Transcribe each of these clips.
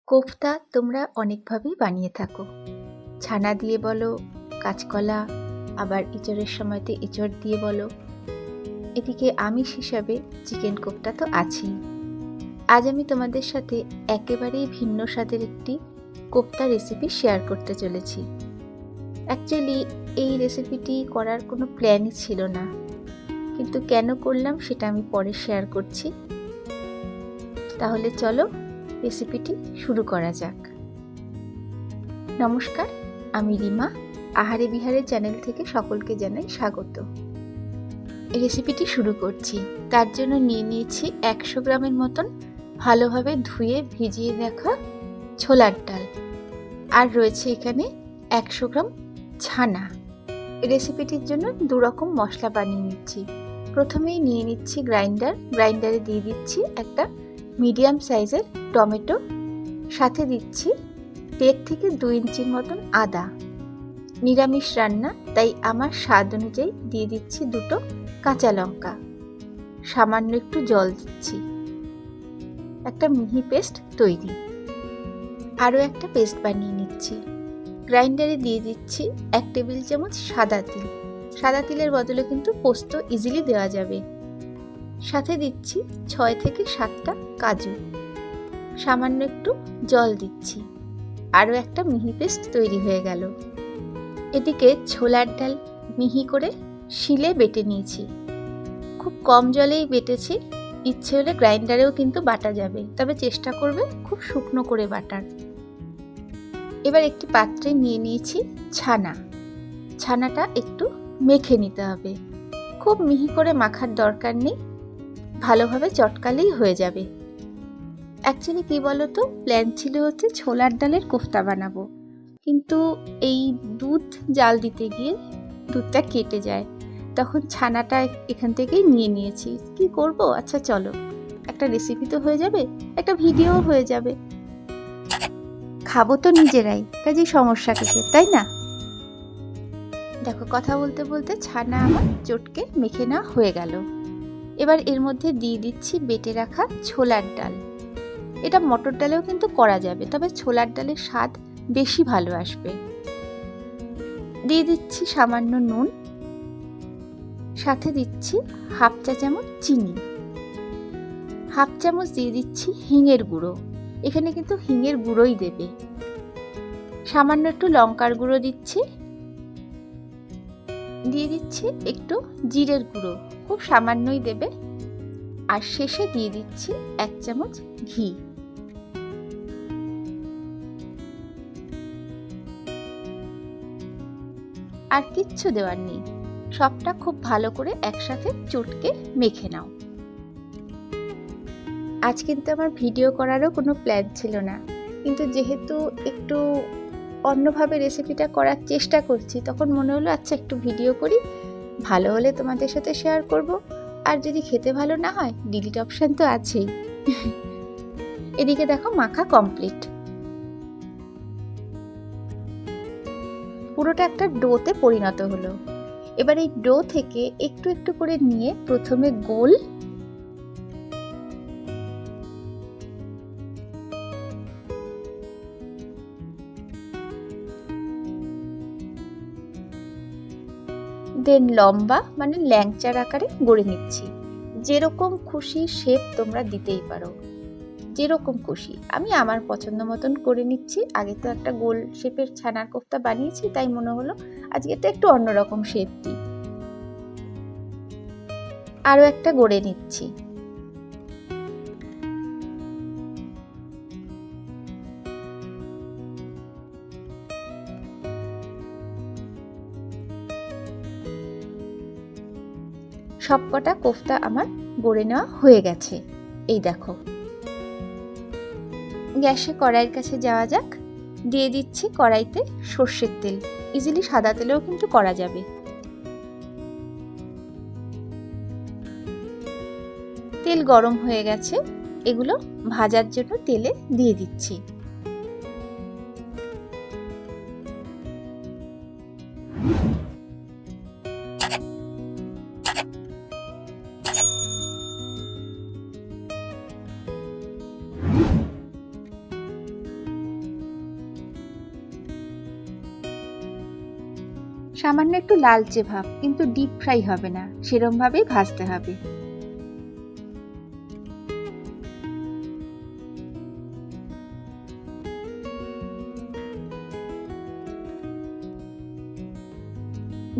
কোফতা তোমরা অনেকভাবেই বানিয়ে থাকো। ছানা দিয়ে বলো, কাঁচকলা, আবার এঁচড়ের সময়তে এঁচড় দিয়ে বলো। এদিকে আমিষ হিসাবে চিকেন কোফতা তো আছেই। আজ আমি তোমাদের সাথে একেবারেই ভিন্ন স্বাদের একটি কোফতা রেসিপি শেয়ার করতে চলেছি। অ্যাকচুয়ালি এই রেসিপিটি করার কোনো প্ল্যানই ছিল না, কিন্তু কেন করলাম সেটা আমি পরে শেয়ার করছি। তাহলে চলো রেসিপিটি শুরু করা যাক। নমস্কার, আমি রিমা। আহারে বিহারে চ্যানেল থেকে সকলকে জানাই স্বাগত। রেসিপিটি শুরু করছি। তার জন্য নিয়ে নিয়েছি 100 গ্রামের মতন ভালোভাবে ধুয়ে ভিজিয়ে রাখা ছোলার ডাল, আর রয়েছে এখানে 100 গ্রাম ছানা। রেসিপিটির জন্য দুরকম মশলা বানিয়ে নিচ্ছি। প্রথমেই নিয়ে নিচ্ছি গ্রাইন্ডারে দিয়ে দিচ্ছি একটা মিডিয়াম সাইজের টমেটো, সাথে দিচ্ছি 1.5 থেকে 2 ইঞ্চির মতন আদা। নিরামিষ রান্না, তাই আমার স্বাদ অনুযায়ী দিয়ে দিচ্ছি 2টো কাঁচা লঙ্কা, সামান্য একটু জল দিচ্ছি। একটা মিহি পেস্ট তৈরি। আরও একটা পেস্ট বানিয়ে নিচ্ছি। গ্রাইন্ডারে দিয়ে দিচ্ছি 1 টেবিল চামচ সাদা তিল। সাদা তিলের বদলে কিন্তু পোস্ত ইজিলি দেওয়া যাবে। সাথে দিচ্ছি 6 থেকে 7টা কাজু, সামান্য একটু জল দিচ্ছি। আরও একটা মিহি পেস্ট তৈরি হয়ে গেল। এদিকে ছোলার ডাল মিহি করে শিলে বেটে নিয়েছি। খুব কম জলেই বেটেছি। ইচ্ছে হলে গ্রাইন্ডারেও কিন্তু বাটা যাবে, তবে চেষ্টা করবে খুব শুকনো করে বাটার। এবার একটি পাত্রে নিয়ে নিয়েছি ছানাটা একটু মেখে নিতে হবে। খুব মিহি করে মাখার দরকার নেই, ভালোভাবে চটকালেই হয়ে যাবে। অ্যাকচুয়ালি কি বলতো, প্ল্যান ছিল হচ্ছে ছোলার ডালের কোফতা বানাবো, কিন্তু এই দুধ জাল দিতে গিয়ে দুধটা কেটে যায়, তখন ছানাটা এখান থেকেই নিয়ে নিয়েছি। কি করব, আচ্ছা চলো, একটা রেসিপি তো হয়ে যাবে, একটা ভিডিও হয়ে যাবে। খাবো তো নিজেরাই, কাজেই সমস্যা কিসের, তাই না? দেখো, কথা বলতে বলতে ছানা আমার চটকে মেখে নেওয়া হয়ে গেল। এবার এর মধ্যে দিয়ে দিচ্ছি বেটে রাখা ছোলার ডাল। এটা মটর ডালেও কিন্তু করা যাবে, তবে ছোলার ডালের স্বাদ বেশি ভালো আসবে। দিয়ে দিচ্ছি সামান্য নুন, সাথে দিচ্ছি 1/2 চা চামচ চিনি, 1/2 চামচ দিয়ে দিচ্ছি হিঙের গুঁড়ো। এখানে কিন্তু হিঙের গুঁড়োই দেবে। সামান্য একটু লঙ্কার গুঁড়ো দিচ্ছি। দিয়ে দিচ্ছি একটু জিরের গুঁড়ো, খুব সামান্যই দেবে। আর শেষে দিয়ে দিচ্ছি 1 চামচ ঘি। আর কিচ্ছু দেওয়ার নেই, সবটা খুব ভালো করে একসাথে চটকে মেখে নাও। আজ কিন্তু আমার ভিডিও করারও কোনো প্ল্যান ছিল না, কিন্তু যেহেতু একটু অন্যভাবে রেসিপিটা করার চেষ্টা করছি, তখন মনে হলো আচ্ছা একটু ভিডিও করি, ভালো হলে তোমাদের সাথে শেয়ার করব, আর যদি খেতে ভালো না হয় ডিলিট অপশন তো আছেই। এদিকে দেখো মাখা কমপ্লিট। পুরোটা একটা ডোতে পরিণত হলো। এবার এই ডো থেকে একটু একটু করে নিয়ে প্রথমে গোল, দেন লম্বা মানে ল্যাংচার আকারে গড়ে নিচ্ছি। যেরকম খুশি শেপ তোমরা দিতেই পারো, যেরকম খুশি। আমি আমার পছন্দ মতন করে নিচ্ছি। আগে তো একটা গোল শেপের ছানার কোফতা বানিয়েছি, তাই মনে হলো আজকে তো একটু অন্যরকম শেপ দিই। আরও একটা গড়ে নিচ্ছি। সবকটা কোফতা আমার গড়ে নেওয়া হয়ে গেছে। এই দেখো, গ্যাসে কড়াইয়ের কাছে যাওয়া যাক। দিয়ে দিচ্ছি কড়াইতে সর্ষের তেল। ইজিলি সাদা তেলেও কিন্তু করা যাবে। তেল গরম হয়ে গেছে, এগুলো ভাজার জন্য তেলে দিয়ে দিচ্ছি। সামান্য একটু লালচে ভাব, কিন্তু ডিপ ফ্রাই হবে না, সেরকম ভাবেই ভাজতে হবে।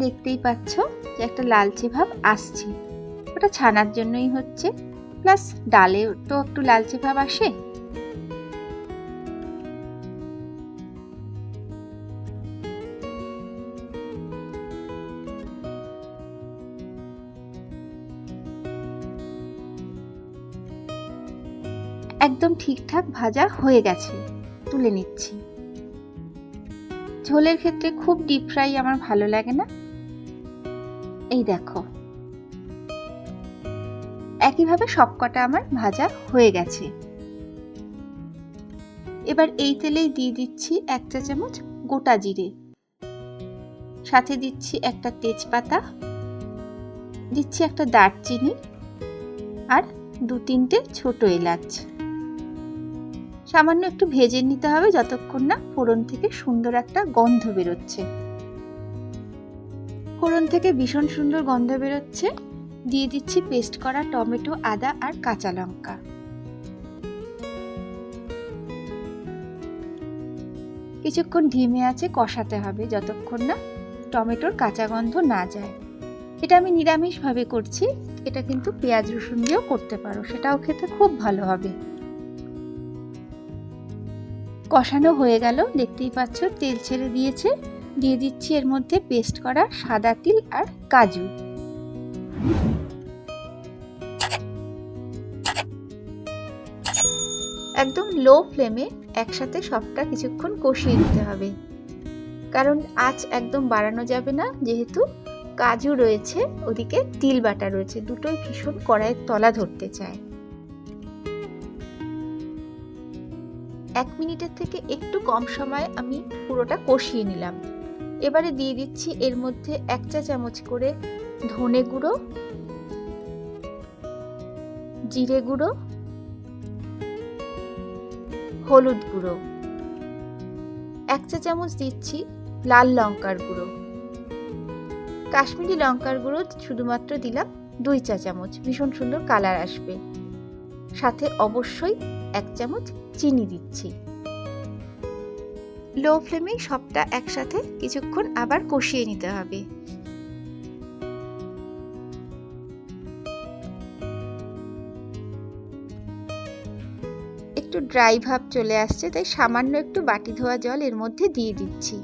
দেখতেই পাচ্ছ যে একটা লালচে ভাব আসছে, ওটা ছানার জন্যই হচ্ছে, প্লাস ডালে তো একটু লালচে ভাব আসে। একদম ঠিকঠাক ভাজা হয়ে গেছে, তুলে নিচ্ছি। ঝোলের ক্ষেত্রে খুব ডিপ ফ্রাই আমার ভালো লাগে না। এই দেখো, একইভাবে সবকটা আমার ভাজা হয়ে গেছে। এবার এই তেলেই দিয়ে দিচ্ছি 1 চা চামচ গোটা জিরে, সাথে দিচ্ছি একটা তেজপাতা, দিচ্ছি একটা দারচিনি আর 2-3টে ছোট এলাচ। সামান্য একটু ভেজে নিতে হবে যতক্ষণ না ফোড়ন থেকে সুন্দর একটা গন্ধ বেরোচ্ছে। ফোড়ন থেকে ভীষণ সুন্দর গন্ধ বেরোচ্ছে। দিয়ে দিচ্ছি পেস্ট করা টমেটো, আদা আর কাঁচা লঙ্কা। কিছুক্ষণ ধিমে আঁচে কষাতে হবে যতক্ষণ না টমেটোর কাঁচা গন্ধ না যায়। এটা আমি নিরামিষভাবে করছি, এটা কিন্তু পেঁয়াজ রসুন দিয়েও করতে পারো, সেটাও খেতে খুব ভালো হবে। কষানো হয়ে গেল, দেখতেই পাচ্ছ তেল ছেড়ে দিয়েছে। দিয়ে দিচ্ছি এর মধ্যে পেস্ট করা সাদা তিল আর কাজু। একদম লো ফ্লেমে একসাথে সবটা কিছুক্ষণ কষিয়ে নিতে হবে, কারণ আঁচ একদম বাড়ানো যাবে না, যেহেতু কাজু রয়েছে ওদিকে তিল বাটা রয়েছে, দুটোই ভীষণ কড়াইয়ের তলা ধরতে চায়। 1 মিনিটের থেকে একটু কম সময়ে আমি পুরোটা কষিয়ে নিলাম। এবারে দিয়ে দিচ্ছি এর মধ্যে 1 চা চামচ করে ধনে গুঁড়ো, জিরে গুঁড়ো, হলুদ গুঁড়ো, 1 চা চামচ দিচ্ছি লাল লঙ্কার গুঁড়ো, কাশ্মীরি লঙ্কার গুঁড়ো শুধুমাত্র দিলাম 2 চা চামচ, ভীষণ সুন্দর কালার আসবে। সাথে অবশ্যই 1 চামচ চিনি দিচ্ছি। লো ফ্লেমে সবটা একসাথে কিছুক্ষণ আবার কষিয়ে নিতে হবে। একটু ড্রাই ভাব চলে আসছে, তাই সামান্য একটু বাটি ধোয়া জল এর মধ্যে দিয়ে দিচ্ছি।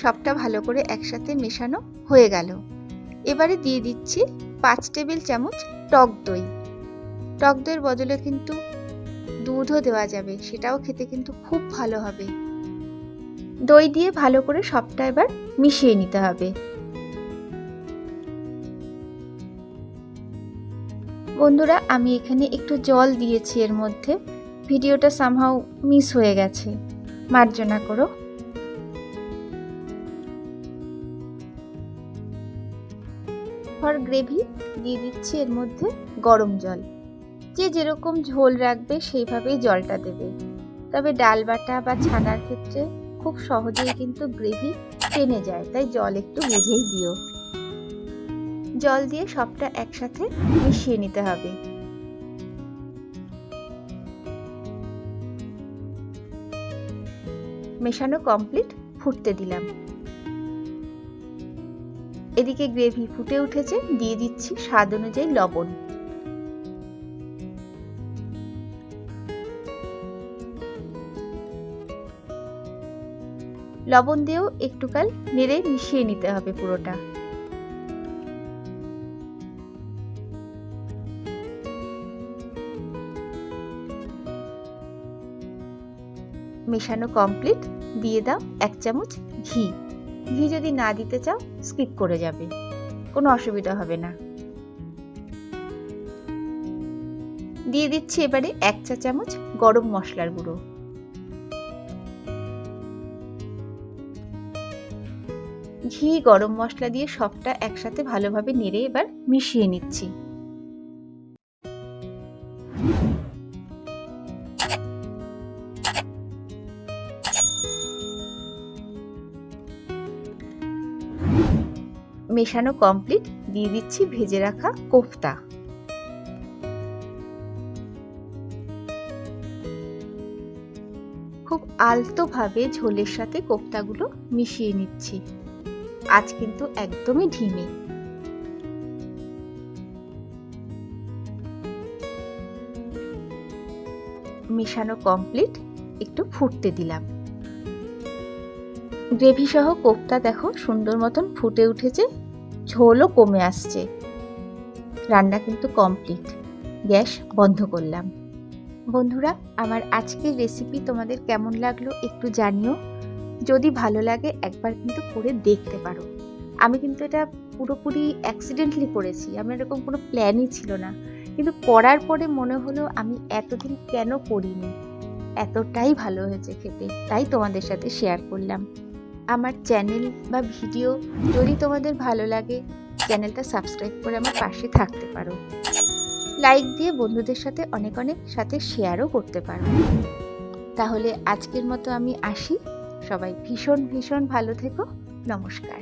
সবটা ভালো করে একসাথে মেশানো হয়ে গেল। এবারে দিয়ে দিচ্ছি 5 টেবিল চামচ টক দই। টক দইয়ের বদলে কিন্তু দুধও দেওয়া যাবে, সেটাও খেতে কিন্তু খুব ভালো হবে। দই দিয়ে ভালো করে সবটা এবার মিশিয়ে নিতে হবে। বন্ধুরা, আমি এখানে একটু জল দিয়েছি এর মধ্যে, ভিডিওটা সামহাউ মিস হয়ে গেছে, মার্জনা করো। ফর গ্রেভি দিয়ে দিচ্ছি এর মধ্যে গরম জল। যে যেরকম ঝোল রাখবে সেইভাবেই জলটা দেবে, তবে ডাল বাটা বা ছানার ক্ষেত্রে খুব সহজেই কিন্তু গ্রেভি টেনে যায়, তাই জল একটু বুঝেই দিও। জল দিয়ে সবটা একসাথে মিশিয়ে নিতে হবে। মেশানো কমপ্লিট, ফুটতে দিলাম। এদিকে গ্রেভি ফুটে উঠেছে, দিয়ে দিচ্ছি স্বাদ অনুযায়ী লবণ। লবণ দিয়েও একটুকাল নেড়ে মিশিয়ে নিতে হবে পুরোটা। মেশানো কমপ্লিট, দিয়ে দাও 1 চামচ ঘি। ঘি যদি না দিতে চাও স্কিপ করে যাবে, কোনো অসুবিধা হবে না। দিয়ে দিচ্ছি এবারে 1 চা চামচ গরম মশলার গুঁড়ো। ঘি গরম মশলা দিয়ে সবটা একসাথে ভালোভাবে নেড়ে এবার মিশিয়ে নিচ্ছি। মেশানো কমপ্লিট, দিয়ে দিচ্ছি ভেজে রাখা কোফতা। খুব আলতোভাবে ঝোলের সাথে কোফতাগুলো মিশিয়ে নিচ্ছি। আজ কিন্তু একদমই ঢিমে। মেশানো কমপ্লিট, একটু ফুটতে দিলাম। গ্রেভি সহ কোফতা দেখো সুন্দর মতন ফুটে উঠেছে, ঝোলও কমে আসছে। রান্না কিন্তু কমপ্লিট, গ্যাস বন্ধ করলাম। বন্ধুরা, আমার আজকের রেসিপি তোমাদের কেমন লাগলো একটু জানিও। যদি ভালো লাগে একবার কিন্তু করে দেখতে পারো। আমি কিন্তু এটা পুরোপুরি অ্যাক্সিডেন্টালি করেছি, আমার এরকম কোনো প্ল্যানই ছিল না, কিন্তু করার পরে মনে হলো আমি এতদিন কেন করিনি। এতটাই ভালো হয়েছে খেতে, তাই তোমাদের সাথে শেয়ার করলাম। আমার চ্যানেল বা ভিডিও যদি তোমাদের ভালো লাগে, চ্যানেলটা সাবস্ক্রাইব করে আমার পাশে থাকতে পারো। লাইক দিয়ে বন্ধুদের সাথে অনেক সাথে শেয়ারও করতে পারো। তাহলে আজকের মতো আমি আসি। সবাই ভীষণ ভালো থেকো। নমস্কার।